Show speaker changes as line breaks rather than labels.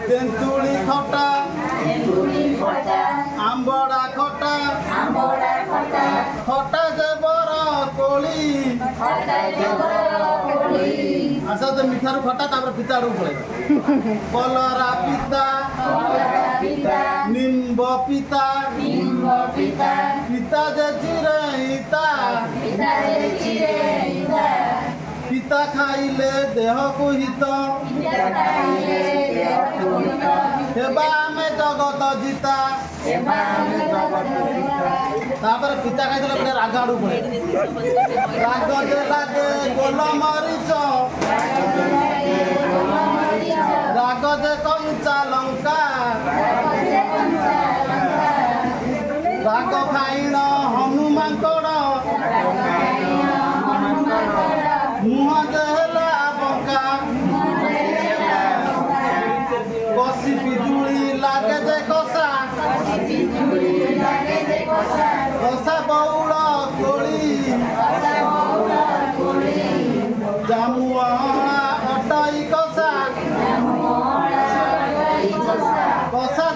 तेंतुली खटा आंबड़ा खटा खटा जबर कोली अच्छा तो मिठारू खटा तापर पिताड़ू पड़े कलरा पिता निम्ब पिता पिता जे चिरईता पिता खाइले देह को हित हेबा में जगत जीता तापर पिता खाई देले राग आड़ू पड़े राग जे लागे गोल मरीच राग जे कंचा लंका राग खाइन हनुमान मुह जे हेला बंका कसी बिजुली लागे जे कसा कसा बौल कोली जामुआ अटाई कसा कसा